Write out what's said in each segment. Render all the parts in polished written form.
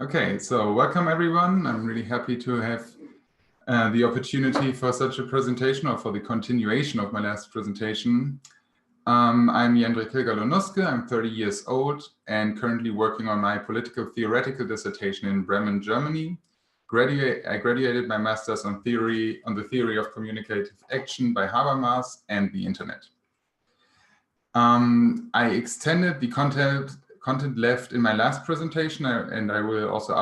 Okay, so welcome everyone. I'm really happy to have the opportunity for such a presentation, or for the continuation of my last presentation. I'm Jendrik Hilgerloh-Nuske. I'm 30 years old and currently working on my political theoretical dissertation in Bremen, Germany. I graduated my master's on the theory of communicative action by Habermas and the internet. I extended the content left in my last presentation, and I will also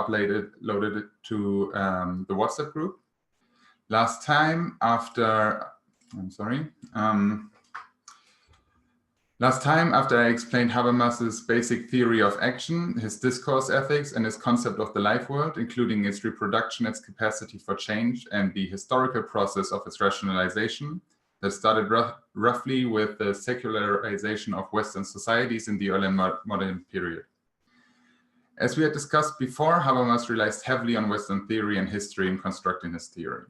load it to the WhatsApp group. Last time after I explained Habermas's basic theory of action, his discourse ethics, and his concept of the life world, including its reproduction, its capacity for change, and the historical process of its rationalization that started roughly with the secularization of Western societies in the early modern period. As we had discussed before, Habermas relies heavily on Western theory and history in constructing his theory.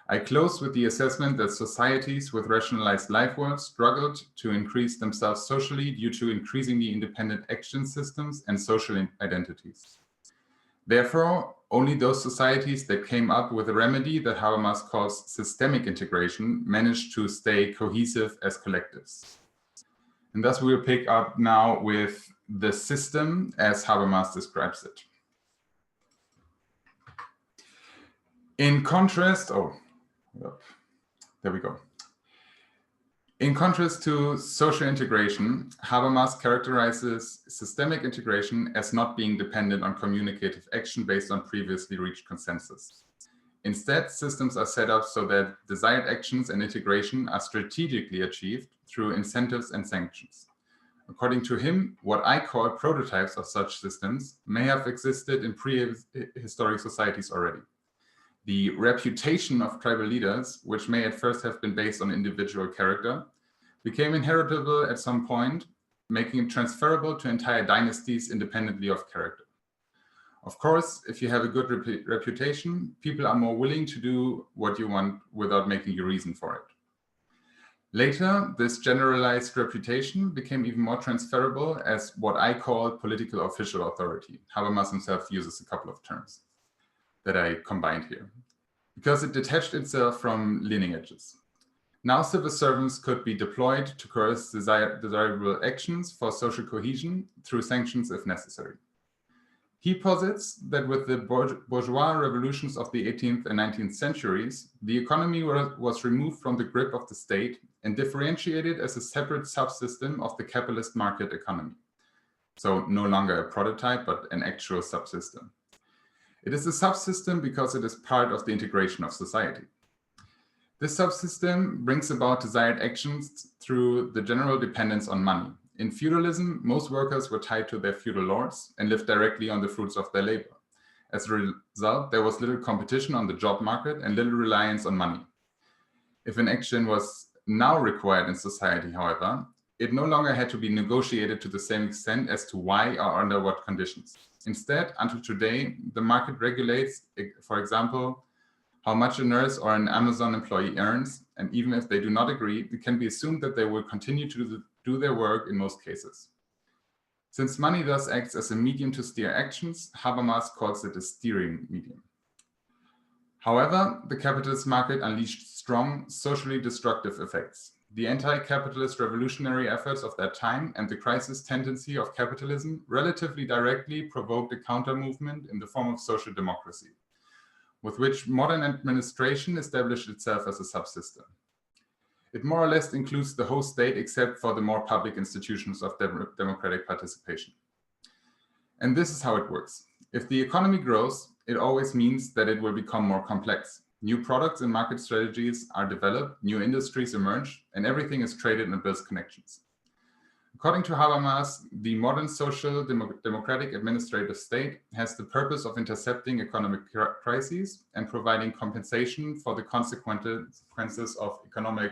I close with the assessment that societies with rationalized life worlds struggled to increase themselves socially due to increasingly independent action systems and social identities. Therefore, only those societies that came up with a remedy that Habermas calls systemic integration managed to stay cohesive as collectives. And thus we will pick up now with the system as Habermas describes it. In contrast, there we go. In contrast to social integration, Habermas characterizes systemic integration as not being dependent on communicative action based on previously reached consensus. Instead, systems are set up so that desired actions and integration are strategically achieved through incentives and sanctions. According to him, what I call prototypes of such systems may have existed in prehistoric societies already. The reputation of tribal leaders, which may at first have been based on individual character, became inheritable at some point, making it transferable to entire dynasties independently of character. Of course, if you have a good reputation, people are more willing to do what you want without making you reason for it. Later, this generalized reputation became even more transferable as what I call political official authority. Habermas himself uses a couple of terms that I combined here, because it detached itself from lineages. Now civil servants could be deployed to coerce desirable actions for social cohesion through sanctions if necessary. He posits that with the bourgeois revolutions of the 18th and 19th centuries, the economy was removed from the grip of the state and differentiated as a separate subsystem of the capitalist market economy. So no longer a prototype, but an actual subsystem. It is a subsystem because it is part of the integration of society. This subsystem brings about desired actions through the general dependence on money. In feudalism, most workers were tied to their feudal lords and lived directly on the fruits of their labor. As a result, there was little competition on the job market and little reliance on money. If an action was now required in society, however, it no longer had to be negotiated to the same extent as to why or under what conditions. Instead, until today, the market regulates, for example, how much a nurse or an Amazon employee earns, and even if they do not agree, it can be assumed that they will continue to do their work in most cases. Since money thus acts as a medium to steer actions, Habermas calls it a steering medium. However, the capitalist market unleashed strong socially destructive effects. The anti-capitalist revolutionary efforts of that time and the crisis tendency of capitalism relatively directly provoked a counter-movement in the form of social democracy, with which modern administration established itself as a subsystem. It more or less includes the whole state except for the more public institutions of democratic participation. And this is how it works. If the economy grows, it always means that it will become more complex. New products and market strategies are developed, new industries emerge, and everything is traded and builds connections. According to Habermas, the modern social democratic administrative state has the purpose of intercepting economic crises and providing compensation for the consequences of economic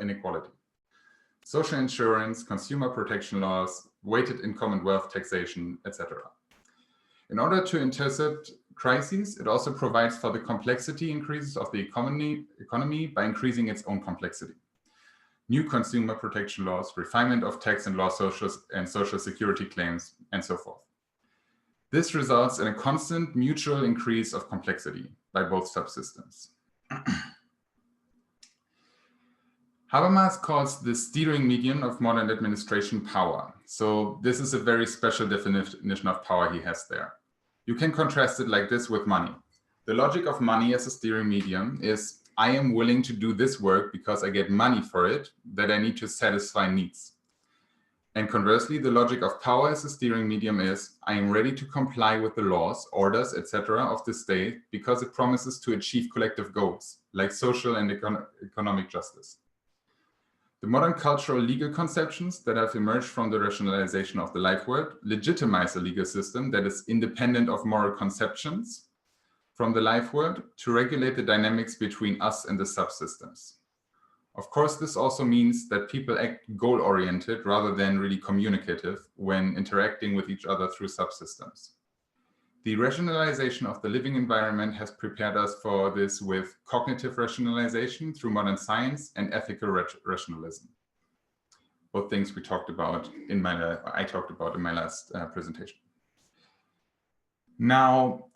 inequality. Social insurance, consumer protection laws, weighted income and wealth taxation, etc. In order to intercept crises, it also provides for the complexity increases of the economy by increasing its own complexity. New consumer protection laws, refinement of tax and law and social security claims, and so forth. This results in a constant mutual increase of complexity by both subsystems. Habermas calls the steering medium of modern administration power. So this is a very special definition of power he has there. You can contrast it like this with money. The logic of money as a steering medium is I am willing to do this work because I get money for it, that I need to satisfy needs. And conversely, the logic of power as a steering medium is I am ready to comply with the laws, orders, etc. of the state because it promises to achieve collective goals like social and economic justice. The modern cultural legal conceptions that have emerged from the rationalization of the life world legitimize a legal system that is independent of moral conceptions from the life world to regulate the dynamics between us and the subsystems. Of course, this also means that people act goal-oriented rather than really communicative when interacting with each other through subsystems. The rationalization of the living environment has prepared us for this with cognitive rationalization through modern science and ethical rationalism. Both things we talked about I talked about in my last presentation. Now,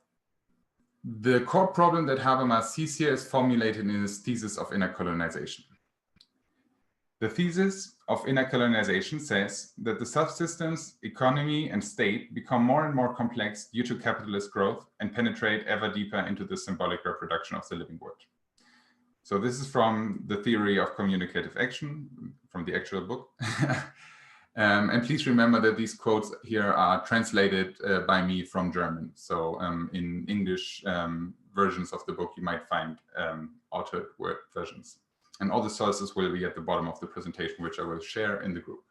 the core problem that Habermas sees here is formulated in his Thesis of Intercolonization. The Thesis of Intercolonization says that the subsystems, economy, and state become more and more complex due to capitalist growth and penetrate ever deeper into the symbolic reproduction of the living world. So this is from the theory of communicative action, from the actual book. And please remember that these quotes here are translated by me from German. So in English versions of the book, you might find altered word versions. And all the sources will be at the bottom of the presentation, which I will share in the group.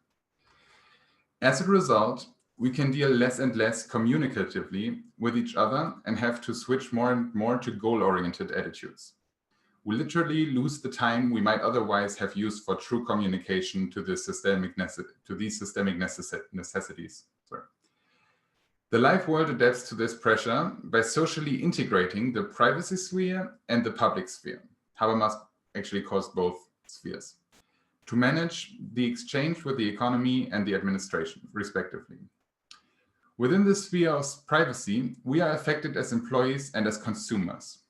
As a result, we can deal less and less communicatively with each other and have to switch more and more to goal-oriented attitudes. We literally lose the time we might otherwise have used for true communication to these systemic necessities. Sorry. The life world adapts to this pressure by socially integrating the privacy sphere and the public sphere. Habermas actually calls both spheres, to manage the exchange with the economy and the administration, respectively. Within the sphere of privacy, we are affected as employees and as consumers.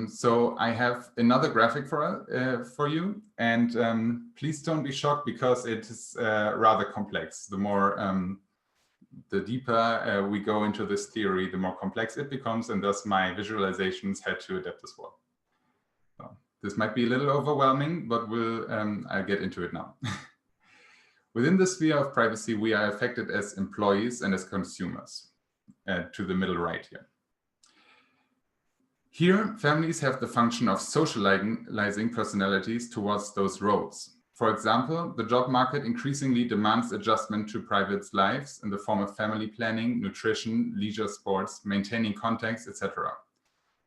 So I have another graphic for you, and please don't be shocked because it is rather complex. The deeper we go into this theory, the more complex it becomes, and thus my visualizations had to adapt as well. So this might be a little overwhelming, but I'll get into it now. Within the sphere of privacy, we are affected as employees and as consumers, to the middle right here. Here, families have the function of socializing personalities towards those roles. For example, the job market increasingly demands adjustment to private lives in the form of family planning, nutrition, leisure sports, maintaining contacts, etc.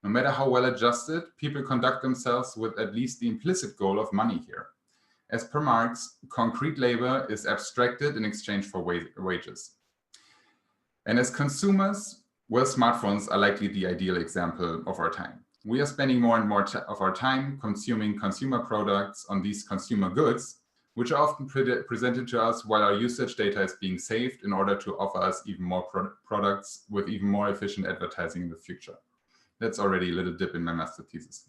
No matter how well adjusted, people conduct themselves with at least the implicit goal of money here. As per Marx, concrete labor is abstracted in exchange for wages. And as consumers, well, smartphones are likely the ideal example of our time. We are spending more and more of our time consuming consumer products on these consumer goods, which are often presented to us while our usage data is being saved in order to offer us even more products with even more efficient advertising in the future. That's already a little dip in my master thesis.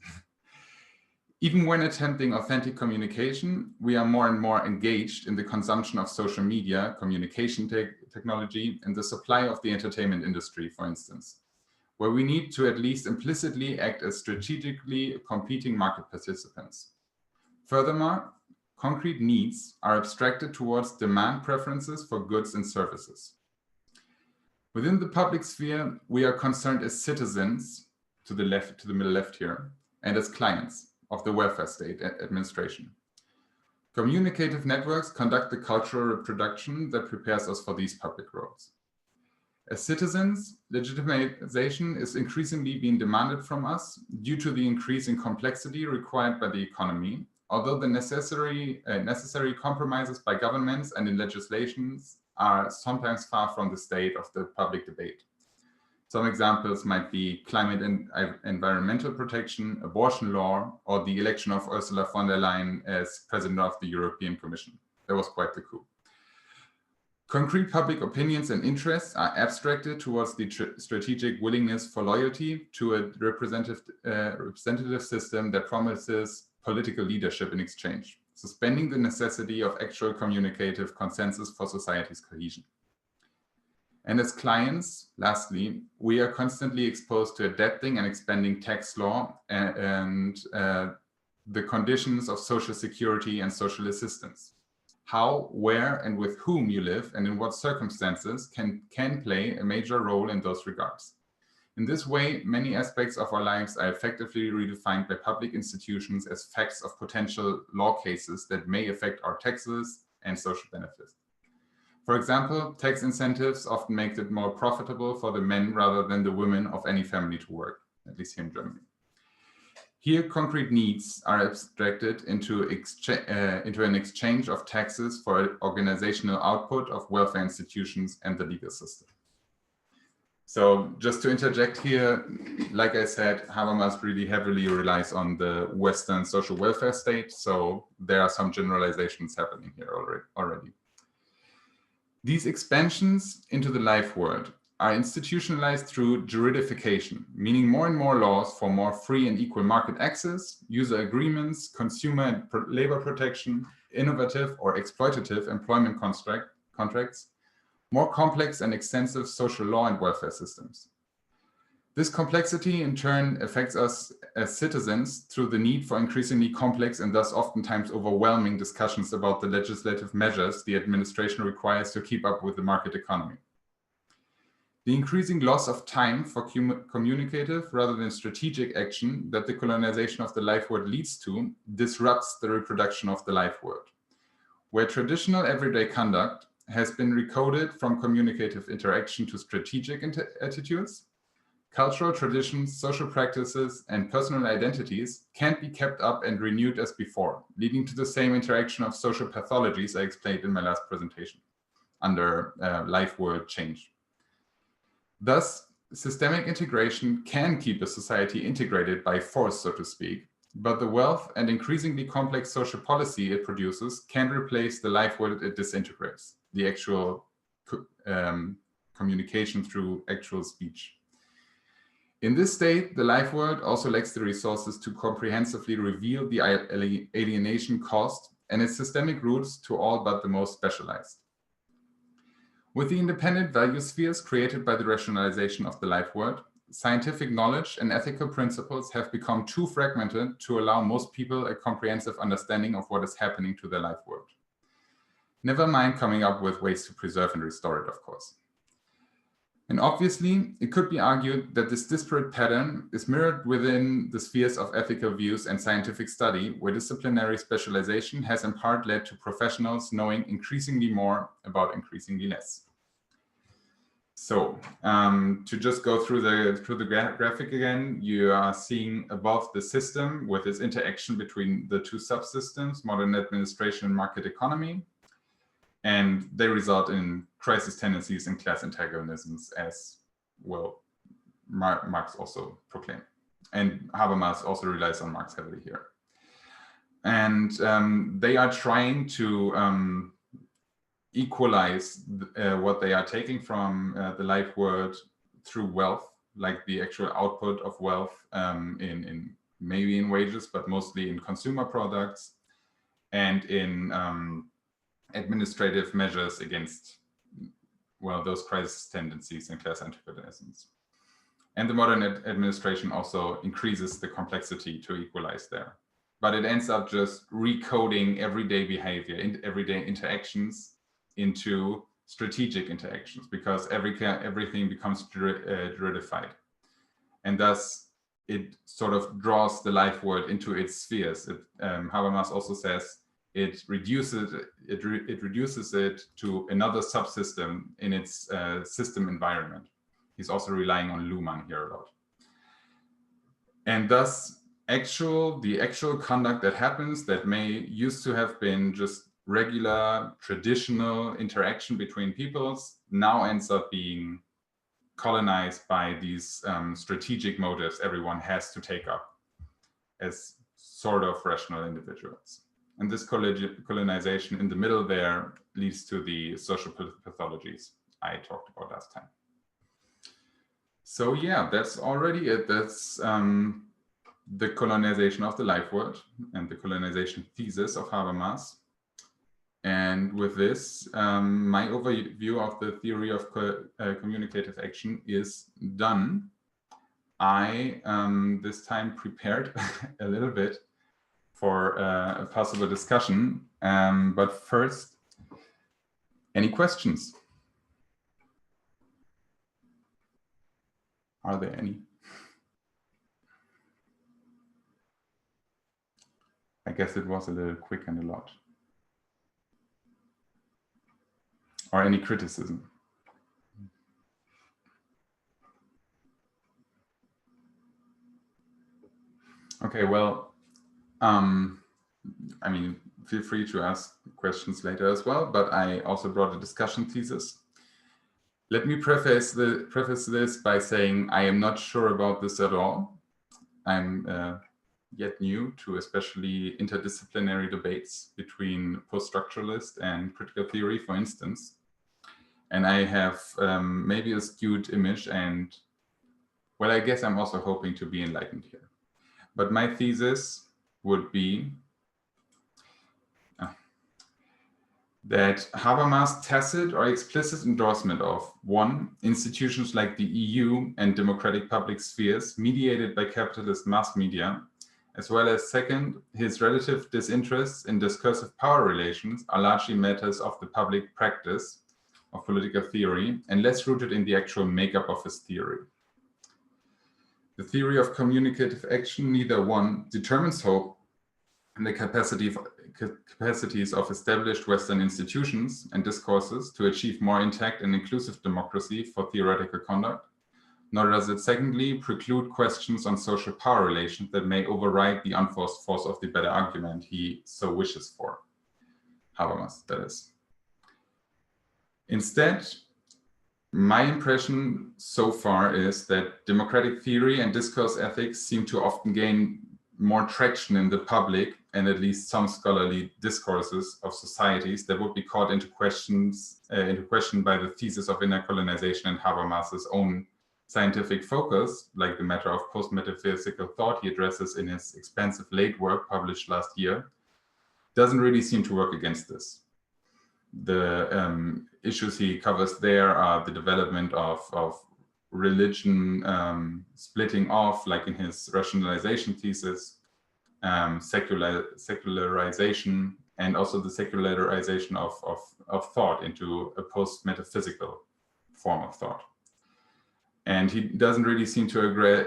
Even when attempting authentic communication, we are more and more engaged in the consumption of social media, communication technology, and the supply of the entertainment industry, for instance, where we need to at least implicitly act as strategically competing market participants. Furthermore, concrete needs are abstracted towards demand preferences for goods and services. Within the public sphere, we are concerned as citizens, to the left, to the middle left here, and as clients of the welfare state administration. Communicative networks conduct the cultural reproduction that prepares us for these public roles. As citizens, legitimization is increasingly being demanded from us due to the increase in complexity required by the economy, although the necessary compromises by governments and in legislations are sometimes far from the state of the public debate. Some examples might be climate and environmental protection, abortion law, or the election of Ursula von der Leyen as president of the European Commission. That was quite the coup. Concrete public opinions and interests are abstracted towards the strategic willingness for loyalty to a representative system that promises political leadership in exchange, suspending the necessity of actual communicative consensus for society's cohesion. And as clients, lastly, we are constantly exposed to adapting and expanding tax law and the conditions of social security and social assistance. How, where, and with whom you live and in what circumstances can play a major role in those regards. In this way, many aspects of our lives are effectively redefined by public institutions as facts of potential law cases that may affect our taxes and social benefits. For example, tax incentives often make it more profitable for the men rather than the women of any family to work, at least here in Germany. Here, concrete needs are abstracted into an exchange of taxes for organizational output of welfare institutions and the legal system. So just to interject here, like I said, Habermas really heavily relies on the Western social welfare state. So there are some generalizations happening here already. These expansions into the life world are institutionalized through juridification, meaning more and more laws for more free and equal market access, user agreements, consumer and labor protection, innovative or exploitative employment contracts, more complex and extensive social law and welfare systems. This complexity in turn affects us as citizens through the need for increasingly complex and thus oftentimes overwhelming discussions about the legislative measures the administration requires to keep up with the market economy. The increasing loss of time for communicative rather than strategic action that the colonization of the life world leads to disrupts the reproduction of the life world, where traditional everyday conduct has been recoded from communicative interaction to strategic attitudes. Cultural traditions, social practices, and personal identities can't be kept up and renewed as before, leading to the same interaction of social pathologies I explained in my last presentation under life world change. Thus, systemic integration can keep a society integrated by force, so to speak, but the wealth and increasingly complex social policy it produces can replace the life world it disintegrates, the actual communication through actual speech. In this state, the life world also lacks the resources to comprehensively reveal the alienation caused and its systemic roots to all but the most specialized. With the independent value spheres created by the rationalization of the life world, scientific knowledge and ethical principles have become too fragmented to allow most people a comprehensive understanding of what is happening to their life world. Never mind coming up with ways to preserve and restore it, of course. And obviously, it could be argued that this disparate pattern is mirrored within the spheres of ethical views and scientific study, where disciplinary specialization has in part led to professionals knowing increasingly more about increasingly less. So to just go through the graphic again, you are seeing above the system with its interaction between the two subsystems, modern administration and market economy. And they result in crisis tendencies and class antagonisms, as well Marx also proclaimed. And Habermas also relies on Marx heavily here. And they are trying to equalize what they are taking from the life world through wealth, like the actual output of wealth in maybe in wages, but mostly in consumer products and in administrative measures against, well, those crisis tendencies and class antagonisms. And the modern administration also increases the complexity to equalize there. But it ends up just recoding everyday behavior and everyday interactions into strategic interactions, because everything becomes juridified. And thus, it sort of draws the life world into its spheres. Habermas also says, it reduces it to another subsystem in its system environment. He's also relying on Luhmann here a lot. And thus, the actual conduct that happens that may used to have been just regular, traditional interaction between peoples now ends up being colonized by these strategic motives everyone has to take up as sort of rational individuals. And this colonization in the middle there leads to the social pathologies I talked about last time. So yeah, that's already it. That's the colonization of the life world and the colonization thesis of Habermas. And with this, my overview of the theory of communicative action is done. I this time prepared a little bit for a possible discussion, but first, any questions? Are there any? I guess it was a little quick and a lot. Or any criticism? Okay, well, I mean, feel free to ask questions later as well, but I also brought a discussion thesis. Let me preface this by saying I am not sure about this at all. I'm yet new to especially interdisciplinary debates between post-structuralist and critical theory, for instance. And I have maybe a skewed image, and well, I guess I'm also hoping to be enlightened here. But my thesis would be that Habermas' tacit or explicit endorsement of 1. Institutions like the EU and democratic public spheres mediated by capitalist mass media, as well as 2. His relative disinterest in discursive power relations are largely matters of the public practice of political theory and less rooted in the actual makeup of his theory. The theory of communicative action neither 1. Determines hope and the capacities of established Western institutions and discourses to achieve more intact and inclusive democracy for theoretical conduct, nor does it 2ndly preclude questions on social power relations that may override the unforced force of the better argument he so wishes for. Habermas, that is. Instead, my impression so far is that democratic theory and discourse ethics seem to often gain more traction in the public and at least some scholarly discourses of societies that would be called into question by the thesis of intercolonization and Habermas's own scientific focus, like the matter of post-metaphysical thought he addresses in his expansive late work published last year, doesn't really seem to work against this. The issues he covers there are the development of religion splitting off, like in his rationalization thesis, secularization, and also the secularization of thought into a post-metaphysical form of thought. And he doesn't really seem to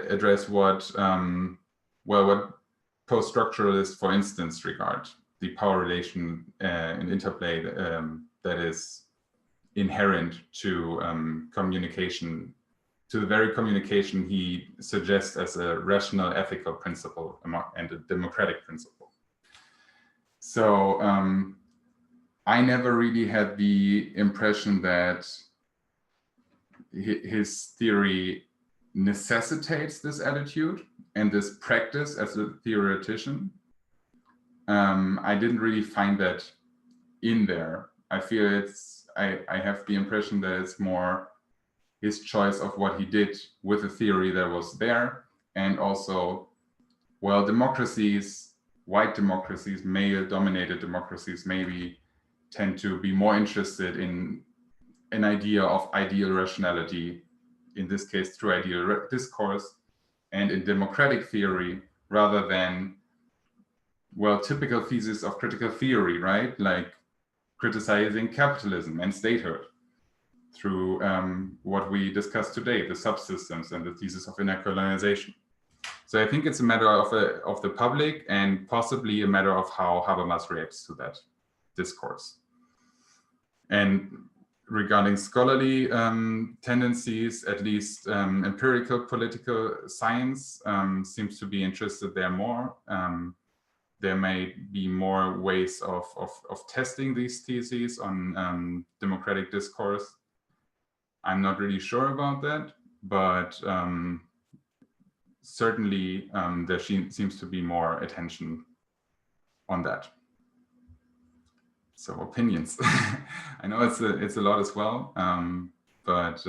address what post-structuralists, for instance, regard the power relation and interplay that is inherent to communication, to the very communication he suggests as a rational ethical principle and a democratic principle. So I never really had the impression that his theory necessitates this attitude and this practice as a theoretician. I didn't really find that in there. I feel I have the impression that it's more his choice of what he did with the theory that was there, and also, well, democracies, white democracies, male-dominated democracies maybe tend to be more interested in an idea of ideal rationality, in this case through ideal discourse, and in democratic theory, rather than, well, typical thesis of critical theory, right? Like criticizing capitalism and statehood through what we discussed today, the subsystems and the thesis of intercolonization. So I think it's a matter of the public and possibly a matter of how Habermas reacts to that discourse. And regarding scholarly tendencies, at least empirical political science seems to be interested there more. There may be more ways of testing these theses on democratic discourse. I'm not really sure about that, but certainly there seems to be more attention on that. So opinions. I know it's a lot as well, but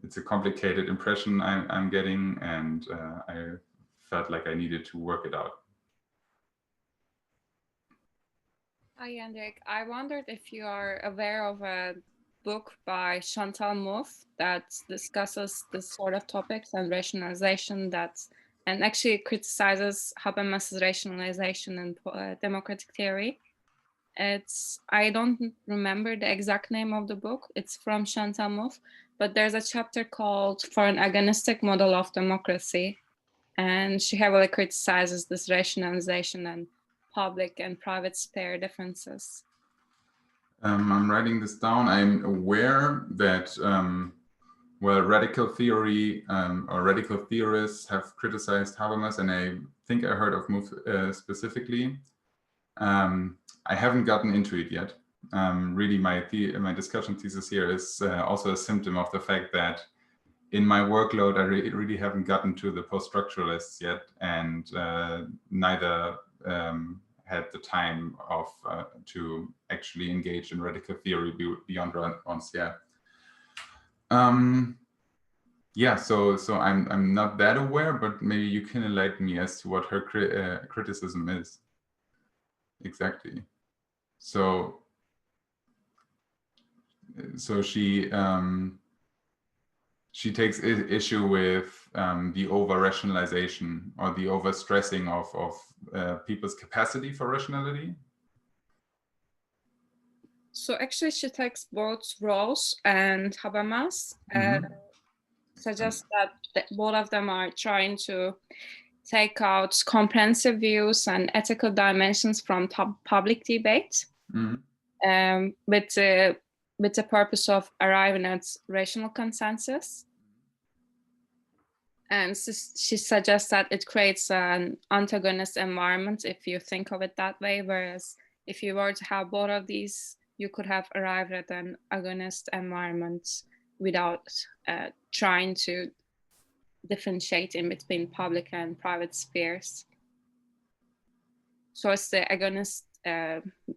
it's a complicated impression I'm getting, and I felt like I needed to work it out. Hi, Jendrik. I wondered if you are aware of a book by Chantal Mouffe that discusses this sort of topics and rationalization and actually criticizes Habermas's rationalization and democratic theory. I don't remember the exact name of the book. It's from Chantal Mouffe, but there's a chapter called For an Agonistic Model of Democracy. And she heavily criticizes this rationalization and public and private sphere differences. I'm writing this down. I'm aware that, well, radical theory or radical theorists have criticized Habermas, and I think I heard of Mouffe specifically. I haven't gotten into it yet. Really, my discussion thesis here is also a symptom of the fact that in my workload, I really haven't gotten to the post-structuralists yet, and neither had the time to actually engage in radical theory beyond Rancière. Yeah, so I'm not that aware, but maybe you can enlighten me as to what her criticism is exactly. So she takes issue with the over-rationalization or the over-stressing of people's capacity for rationality. So actually she takes both Rawls and Habermas and suggests that both of them are trying to take out comprehensive views and ethical dimensions from public debate with the purpose of arriving at rational consensus. And she suggests that it creates an antagonist environment if you think of it that way, whereas if you were to have both of these, you could have arrived at an agonist environment without trying to differentiate in between public and private spheres. So it's the agonist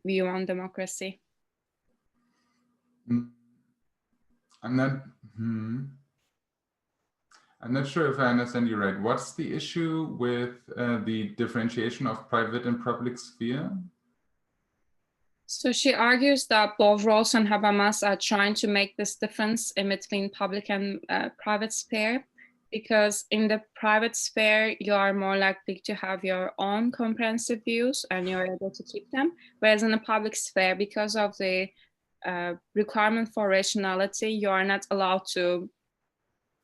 view on democracy. I'm not sure if I understand you right. What's the issue with the differentiation of private and public sphere? So she argues that both Rawls and Habermas are trying to make this difference in between public and private sphere, because in the private sphere, you are more likely to have your own comprehensive views and you're able to keep them. Whereas in the public sphere, because of the requirement for rationality, you are not allowed to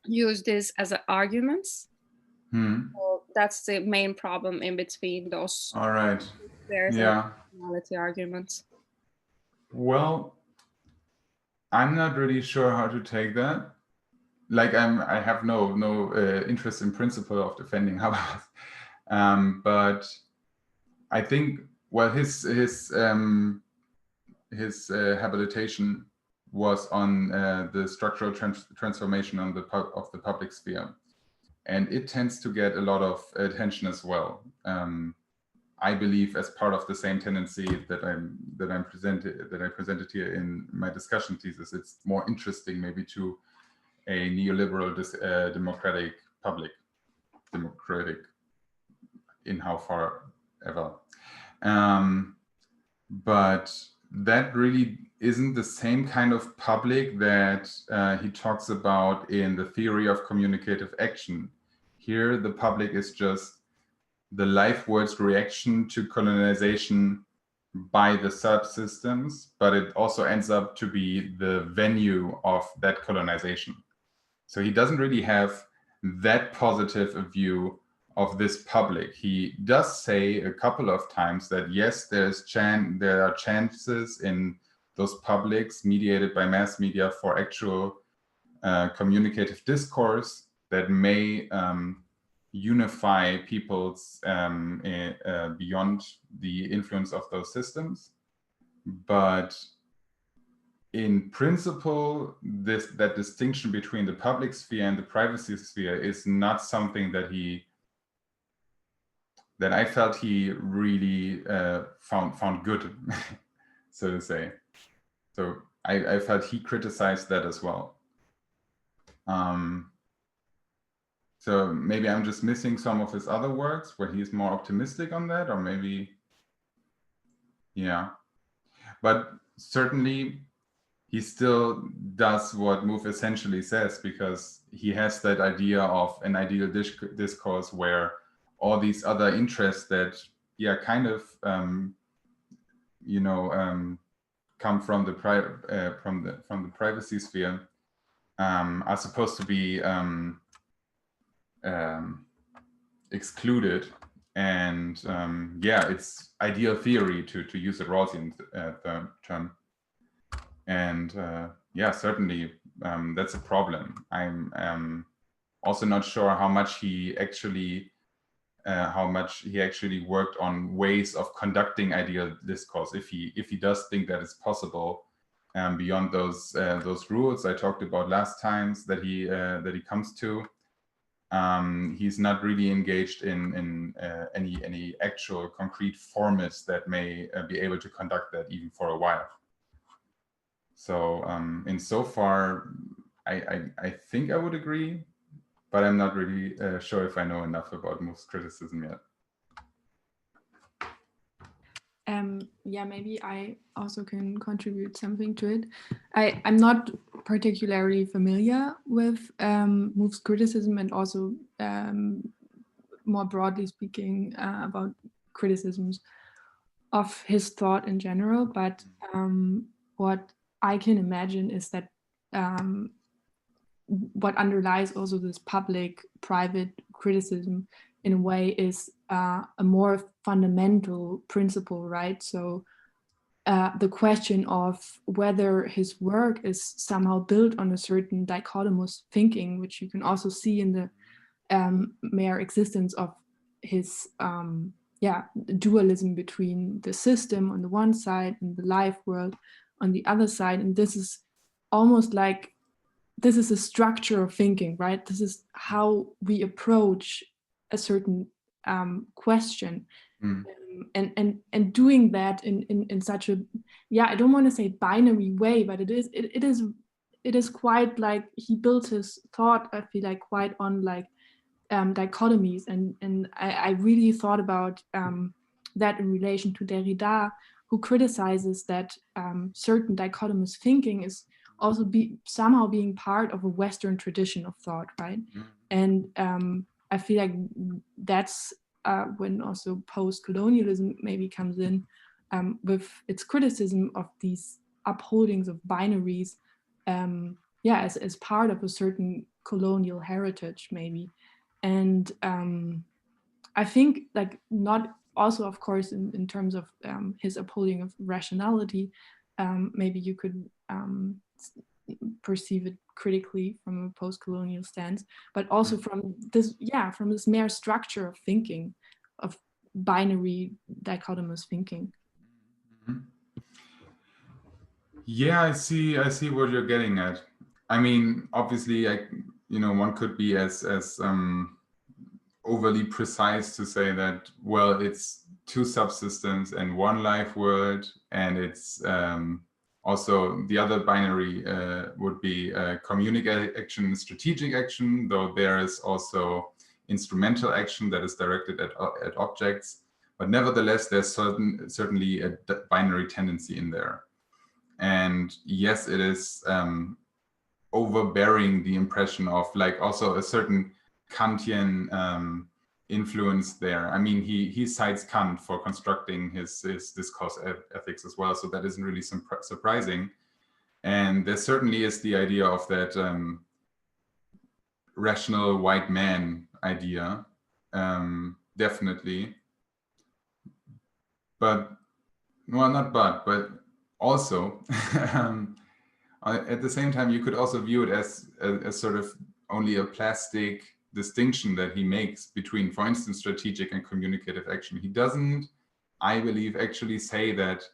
use this as arguments. So that's the main problem in between those. All right. There's a rationality argument. Well, I'm not really sure how to take that. Like I have no interest in principle of defending Habermas, but I think, well, his habilitation was on the structural transformation of the public sphere, and it tends to get a lot of attention as well. I believe as part of the same tendency that I presented here in my discussion thesis. It's more interesting maybe to a neoliberal democratic in how far ever. But that really isn't the same kind of public that he talks about in the theory of communicative action. Here, the public is just the life-words reaction to colonization by the subsystems, but it also ends up to be the venue of that colonization. So he doesn't really have that positive a view of this public. He does say a couple of times that yes, there are chances in those publics mediated by mass media for actual communicative discourse that may unify peoples beyond the influence of those systems. But in principle, that distinction between the public sphere and the privacy sphere is not something that I felt he really found good. so to say. So I felt he criticized that as well. So maybe I'm just missing some of his other works where he's more optimistic on that, or maybe, yeah. But certainly he still does what Mouffe essentially says, because he has that idea of an ideal discourse where all these other interests that, yeah, kind of, you know, come from the privacy sphere, are supposed to be excluded. And yeah, it's ideal theory, to use a Rawlsian term. And yeah, certainly that's a problem. I'm also not sure how much he actually worked on ways of conducting ideal discourse, if he does think that it's possible, beyond those rules I talked about last times that he comes to. He's not really engaged in any actual concrete formats that may be able to conduct that even for a while. So insofar, I think I would agree, but I'm not really sure if I know enough about Mouffe's criticism yet. Yeah, maybe I also can contribute something to it. I'm not particularly familiar with Mouffe's criticism, and also more broadly speaking about criticisms of his thought in general. But what I can imagine is that what underlies also this public-private criticism in a way is a more fundamental principle, right? So the question of whether his work is somehow built on a certain dichotomous thinking, which you can also see in the mere existence of his dualism between the system on the one side and the life world on the other side. And this is almost like, this is a structure of thinking, right? This is how we approach a certain question. And doing that in such a, yeah, I don't want to say binary way, but it is quite like he built his thought, I feel like, quite on like dichotomies, and I really thought about that in relation to Derrida, who criticizes that certain dichotomous thinking is also somehow being part of a Western tradition of thought, right? And I feel like that's when also post-colonialism maybe comes in with its criticism of these upholdings of binaries, as part of a certain colonial heritage, maybe. And I think, like, not also, of course, in terms of his upholding of rationality, maybe you could perceive it critically from a post-colonial stance, but also from this mere structure of thinking, of binary dichotomous thinking. Yeah, I see what you're getting at. I mean, obviously, one could be as overly precise to say that, well, it's two subsystems and one life world, and it's also the other binary would be communicative action and strategic action, though there is also instrumental action that is directed at objects. But nevertheless, there's certainly a binary tendency in there. And yes, it is overbearing the impression of, like, also a certain Kantian influence there. I mean, he cites Kant for constructing his discourse ethics as well, so that isn't really surprising. And there certainly is the idea of that rational white man idea, definitely. But, well, not but also, at the same time, you could also view it as sort of only a plastic distinction that he makes between, for instance, strategic and communicative action. He doesn't, I believe, actually say that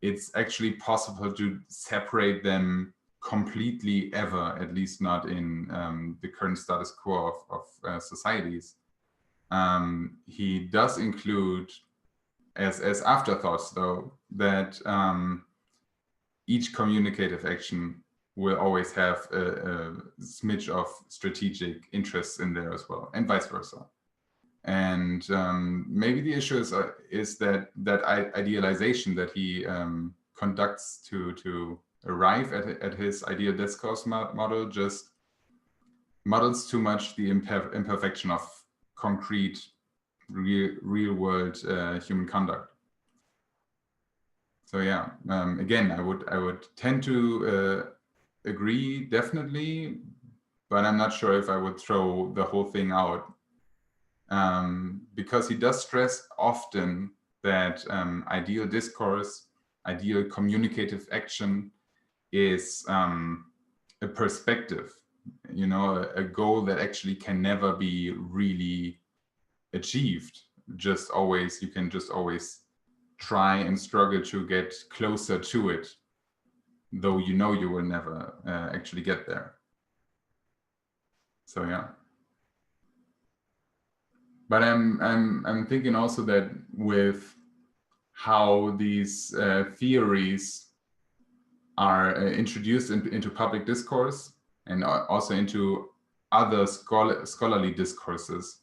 it's actually possible to separate them completely ever, at least not in the current status quo of societies. He does include, as afterthoughts, though, that each communicative action will always have a smidge of strategic interests in there as well, and vice versa. And maybe the issue is that idealization that he conducts to arrive at his ideal discourse model just models too much the imperfection of concrete, real world human conduct. So yeah, again, I would tend to agree definitely, but I'm not sure if I would throw the whole thing out. Because he does stress often that ideal discourse, ideal communicative action is a perspective, you know, a goal that actually can never be really achieved. You can just always try and struggle to get closer to it, though you know you will never actually get there. So yeah. But I'm thinking also that with how these theories are introduced into public discourse and also into other scholarly discourses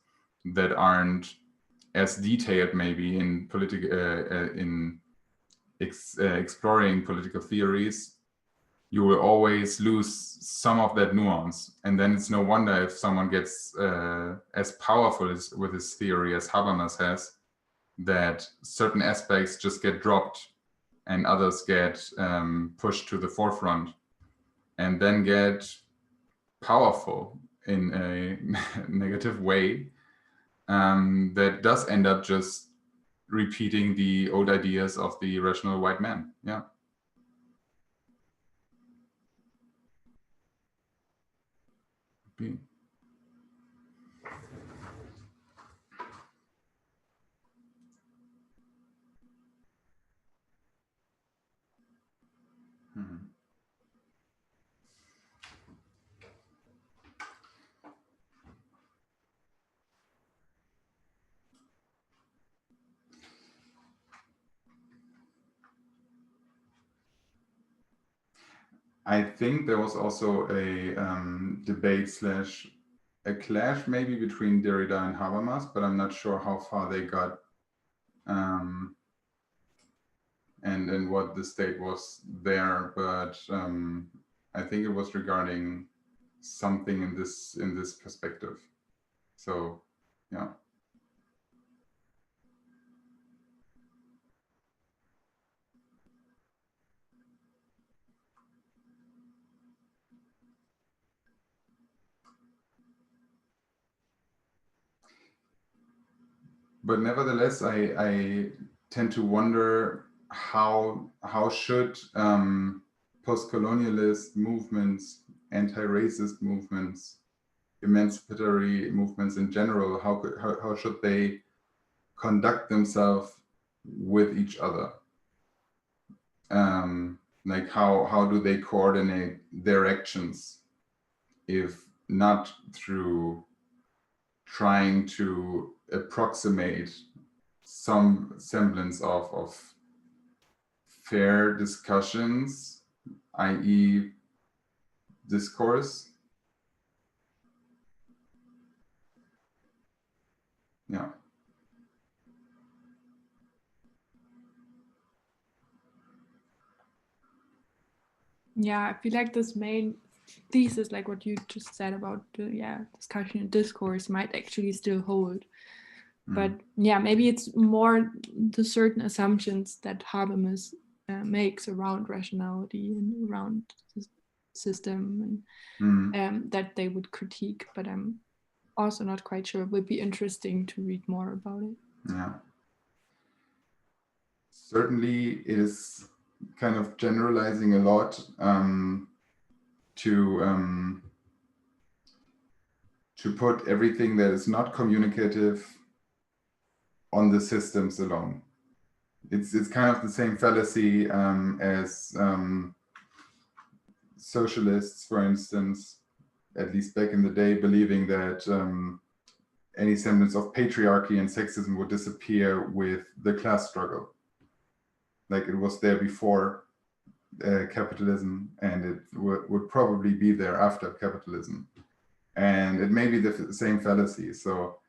that aren't as detailed maybe in exploring political theories, you will always lose some of that nuance. And then it's no wonder if someone gets as powerful with his theory as Habermas has, that certain aspects just get dropped and others get pushed to the forefront and then get powerful in a negative way that does end up just repeating the old ideas of the rational white man. Yeah. I think there was also a debate / a clash maybe between Derrida and Habermas, but I'm not sure how far they got and what the state was there. But I think it was regarding something in this perspective. So yeah. But nevertheless, I tend to wonder how should post-colonialist movements, anti-racist movements, emancipatory movements in general, how should they conduct themselves with each other? Like how do they coordinate their actions if not through trying to approximate some semblance of fair discussions, i.e. discourse? Yeah. Yeah, I feel like this main thesis, like what you just said about the discussion and discourse, might actually still hold. But yeah, maybe it's more the certain assumptions that Habermas makes around rationality and around the system and that they would critique. But I'm also not quite sure. It would be interesting to read more about it. Yeah. Certainly it is kind of generalizing a lot to put everything that is not communicative on the systems alone. It's kind of the same fallacy as socialists, for instance, at least back in the day, believing that any semblance of patriarchy and sexism would disappear with the class struggle. like it was there before capitalism, and it would probably be there after capitalism. And it may be the same fallacy. So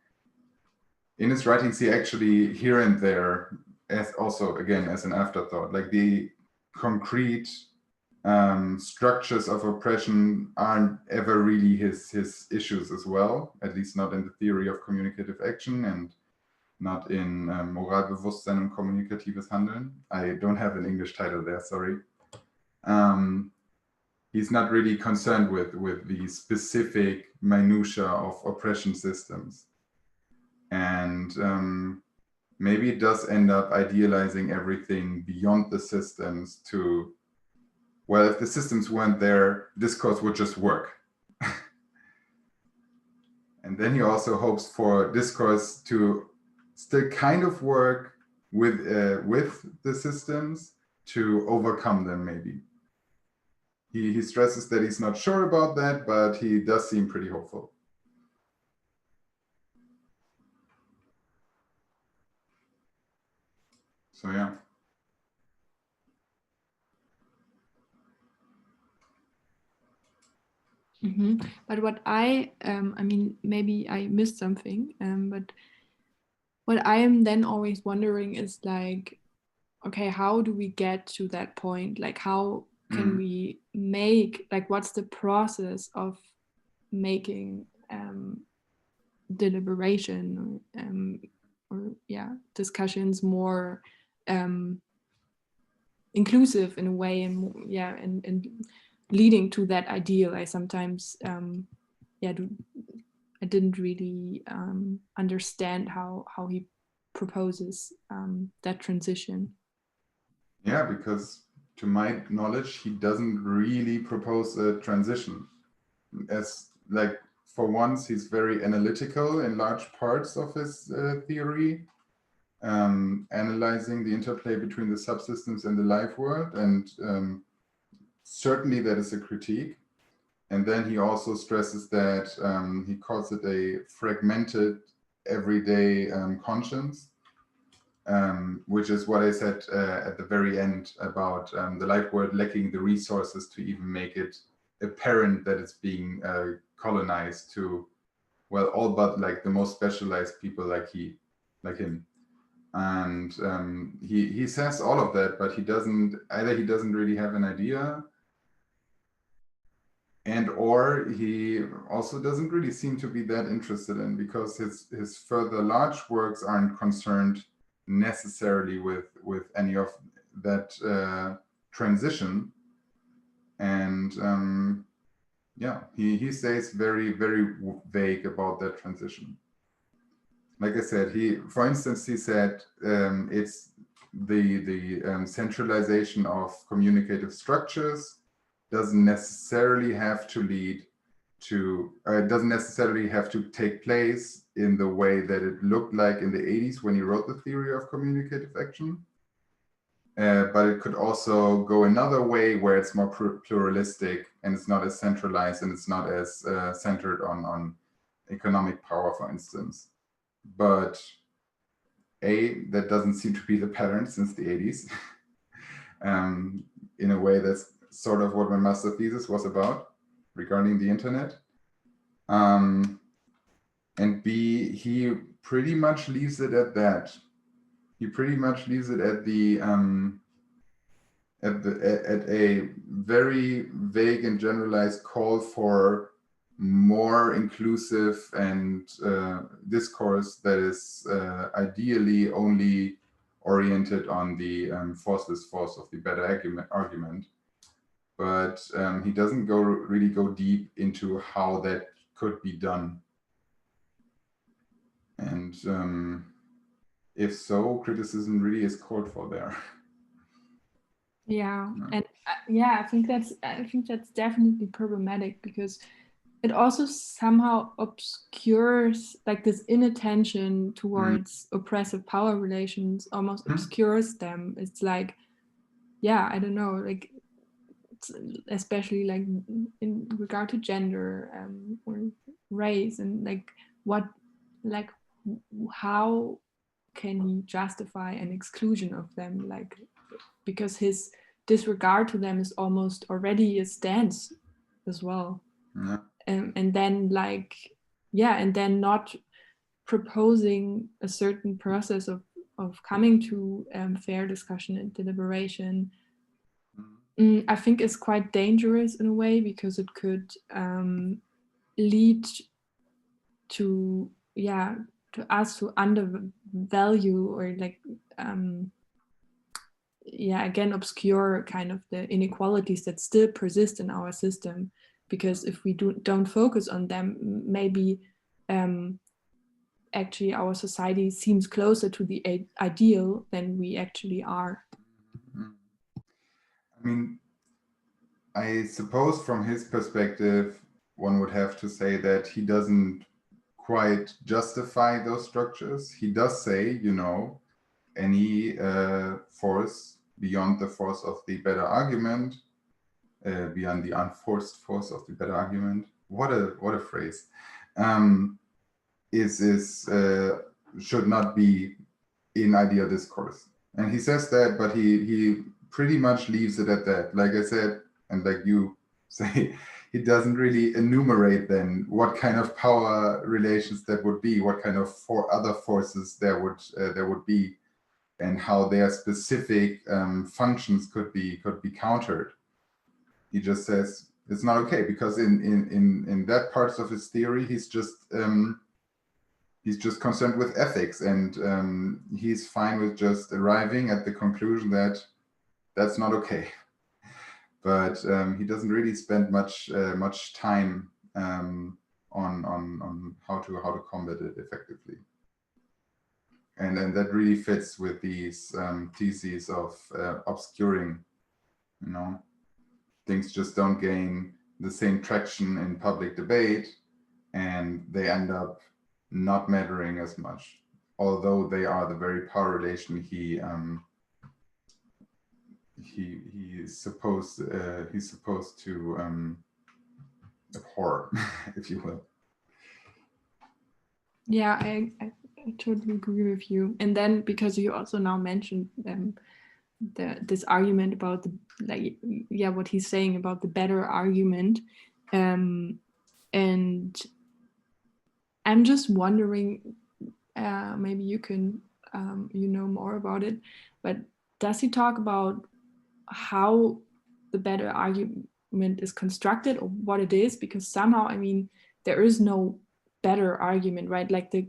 in his writings, he actually here and there, as also again as an afterthought, like the concrete structures of oppression aren't ever really his issues as well, at least not in the theory of communicative action and not in Moralbewusstsein und kommunikatives Handeln. I don't have an English title there, sorry. He's not really concerned with the specific minutiae of oppression systems. And maybe it does end up idealizing everything beyond the systems to, well, if the systems weren't there, discourse would just work. And then he also hopes for discourse to still kind of work with the systems to overcome them, maybe. He stresses that he's not sure about that, but he does seem pretty hopeful. So yeah. Mm-hmm. But what I mean, maybe I missed something, but what I am then always wondering is like, okay, how do we get to that point? Like, how can we make, like, what's the process of making deliberation or yeah, discussions more inclusive in a way, and yeah, and leading to that ideal? I sometimes I didn't really understand how he proposes that transition. Yeah, because to my knowledge, he doesn't really propose a transition. As like, for once, he's very analytical in large parts of his theory, analyzing the interplay between the subsystems and the life world, and certainly that is a critique. And then he also stresses that he calls it a fragmented everyday conscience, which is what I said at the very end about the life world lacking the resources to even make it apparent that it's being colonized to, well, all but like the most specialized people like him. And he says all of that, but he doesn't really have an idea, and or he also doesn't really seem to be that interested in, because his further large works aren't concerned necessarily with any of that transition. And yeah, he stays very, very vague about that transition. Like I said, for instance, he said it's the centralization of communicative structures doesn't necessarily have to lead to, it doesn't necessarily have to take place in the way that it looked like in the 80s when he wrote the theory of communicative action. But it could also go another way where it's more pluralistic and it's not as centralized and it's not as centered on economic power, for instance. But that doesn't seem to be the pattern since the 80s. In a way, that's sort of what my master thesis was about regarding the internet. And B, he pretty much leaves it at that. He pretty much leaves it at a very vague and generalized call for more inclusive and discourse that is ideally only oriented on the forceless force of the better argument. But he doesn't really go deep into how that could be done. And if so, criticism really is called for there. Yeah, and yeah, I think that's definitely problematic, because it also somehow obscures, like, this inattention towards oppressive power relations almost obscures them. It's like, yeah, I don't know, like, especially like in regard to gender or race, and like how can he justify an exclusion of them? Like, because his disregard to them is almost already a stance as well. Yeah. And then like, yeah, and then not proposing a certain process of coming to fair discussion and deliberation, I think is quite dangerous in a way, because it could lead to, yeah, to us to undervalue or like, yeah, again, obscure kind of the inequalities that still persist in our system. Because if we don't focus on them, maybe actually our society seems closer to the ideal than we actually are. I mean, I suppose from his perspective, one would have to say that he doesn't quite justify those structures. He does say, you know, any force beyond the force of the better argument, beyond the unforced force of the better argument. What a phrase! Should not be in ideal discourse. And he says that, but he pretty much leaves it at that. Like I said, and like you say, he doesn't really enumerate then what kind of power relations that would be, what kind of other forces there would be, and how their specific functions could be countered. He just says it's not okay, because in that parts of his theory, he's just concerned with ethics, and he's fine with just arriving at the conclusion that that's not okay. But he doesn't really spend much time on how to combat it effectively. And that really fits with these theses of obscuring, you know, things just don't gain the same traction in public debate, and they end up not mattering as much, although they are the very power relation he's supposed to abhor, if you will. Yeah, I totally agree with you. And then because you also now mentioned this argument about the, like, yeah, what he's saying about the better argument, and I'm just wondering, maybe you can you know more about it, but does he talk about how the better argument is constructed, or what it is? Because somehow, I mean, there is no better argument, right? Like the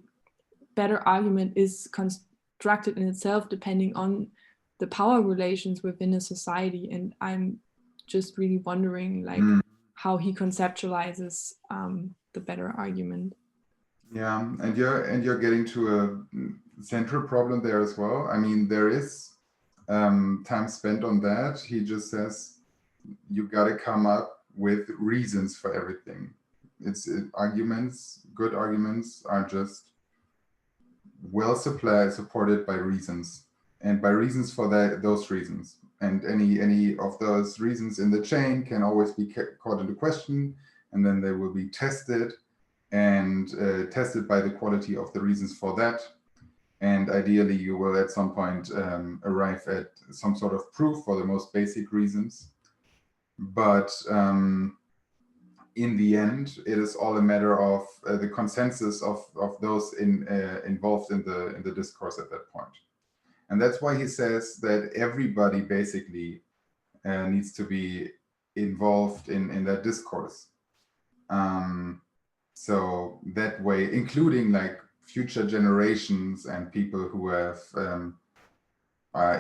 better argument is constructed in itself depending on the power relations within a society. And I'm just really wondering, like, how he conceptualizes the better argument. Yeah, and you're getting to a central problem there as well. I mean, there is time spent on that. He just says you got to come up with reasons for everything. Arguments, good arguments are just well supported by reasons, and by reasons for those reasons. And any of those reasons in the chain can always be called into question, and then they will be tested, and tested by the quality of the reasons for that. And ideally, you will at some point arrive at some sort of proof for the most basic reasons. But in the end, it is all a matter of the consensus of those involved in the discourse at that point. And that's why he says that everybody basically needs to be involved in that discourse. So that way, including like future generations and people who have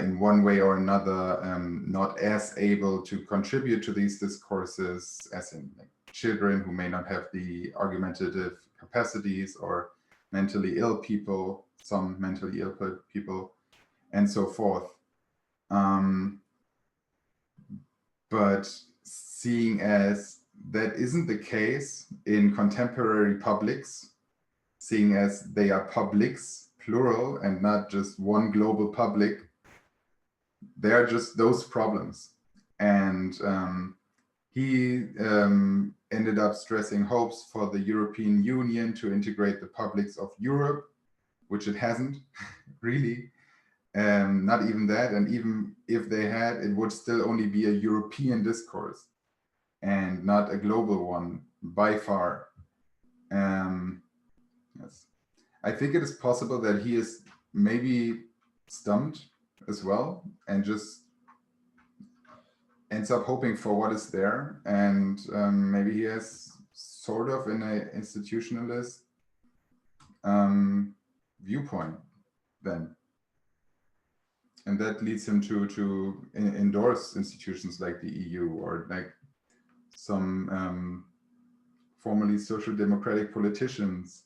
in one way or another not as able to contribute to these discourses, as in like children who may not have the argumentative capacities, or mentally ill people, some mentally ill people, and so forth. But seeing as that isn't the case in contemporary publics, seeing as they are publics, plural, and not just one global public, they are just those problems. And he ended up stressing hopes for the European Union to integrate the publics of Europe, which it hasn't really. Not even that, and even if they had, it would still only be a European discourse and not a global one by far. Yes. I think it is possible that he is maybe stumped as well and just ends up hoping for what is there, and maybe he has sort of in an institutionalist viewpoint then, and that leads him to endorse institutions like the EU or like some formerly social democratic politicians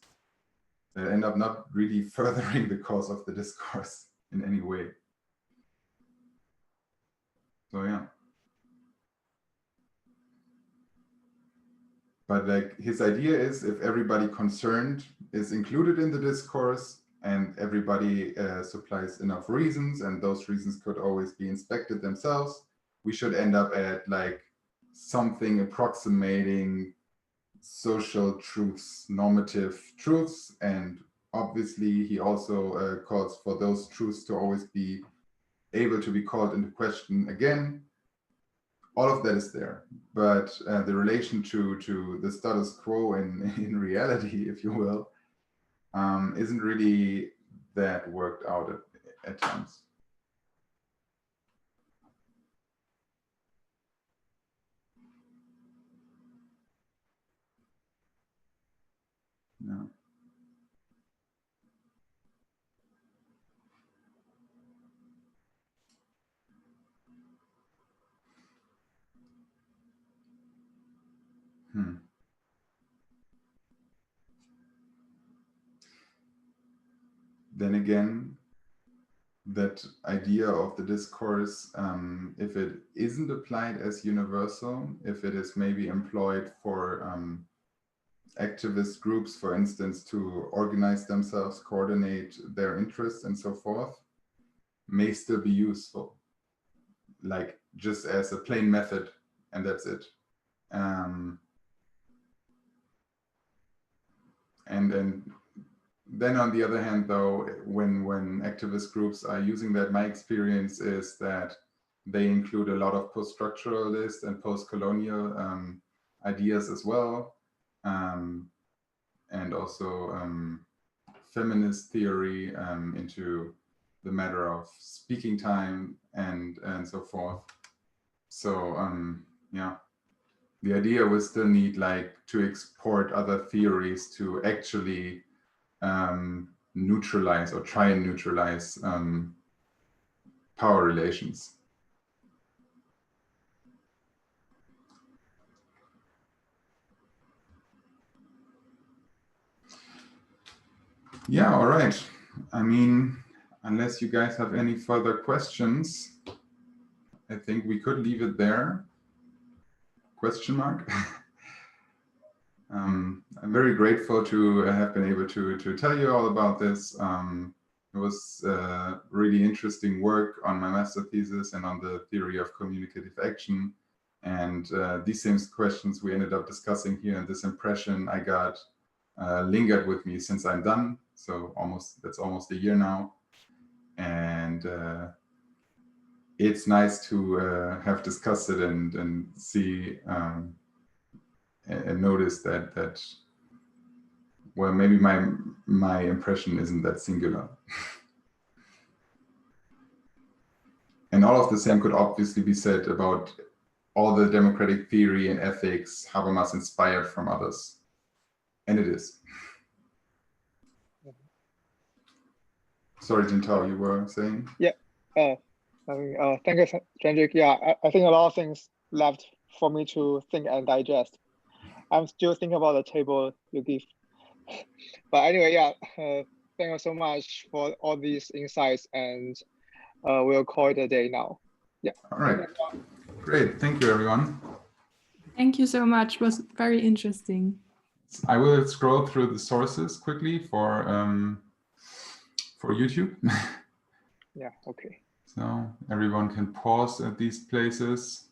that end up not really furthering the cause of the discourse in any way. So yeah. But like his idea is, if everybody concerned is included in the discourse and everybody supplies enough reasons, and those reasons could always be inspected themselves, we should end up at like something approximating social truths, normative truths. And obviously he also calls for those truths to always be able to be called into question again. All of that is there, but the relation to the status quo in reality, if you will, isn't really that worked out at times. No. Then again, that idea of the discourse, if it isn't applied as universal, if it is maybe employed for activist groups, for instance, to organize themselves, coordinate their interests and so forth, may still be useful, like just as a plain method, and that's it. And then on the other hand, though, when activist groups are using that, my experience is that they include a lot of post-structuralist and post-colonial ideas as well, and also feminist theory into the matter of speaking time and so forth. So yeah, the idea will still need like to export other theories to actually neutralize or try and neutralize power relations. Yeah, all right. I mean, unless you guys have any further questions, I think we could leave it there. Question mark. I'm very grateful to have been able to tell you all about this. It was really interesting work on my master thesis and on the theory of communicative action. And these same questions we ended up discussing here, and this impression I got lingered with me since I'm done. So that's almost a year now. And it's nice to have discussed it and see and notice that well, maybe my impression isn't that singular. And all of the same could obviously be said about all the democratic theory and ethics Habermas inspired from others. And it is. Sorry, Jintao, you were saying? Yeah. Thank you, Jendrik. Yeah, I think a lot of things left for me to think and digest. I'm still thinking about the table you give. But anyway, yeah, thank you so much for all these insights, and we'll call it a day now. Yeah. All right. Great. Thank you, everyone. Thank you so much. It was very interesting. I will scroll through the sources quickly for YouTube. Yeah, okay. So everyone can pause at these places.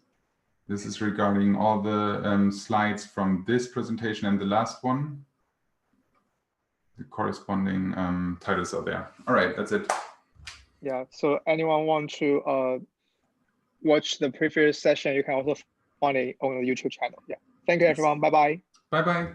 This is regarding all the slides from this presentation and the last one. The corresponding titles are there. All right, that's it. Yeah, so anyone want to watch the previous session, you can also find it on the YouTube channel. Yeah, thank you everyone. Bye bye. Bye bye.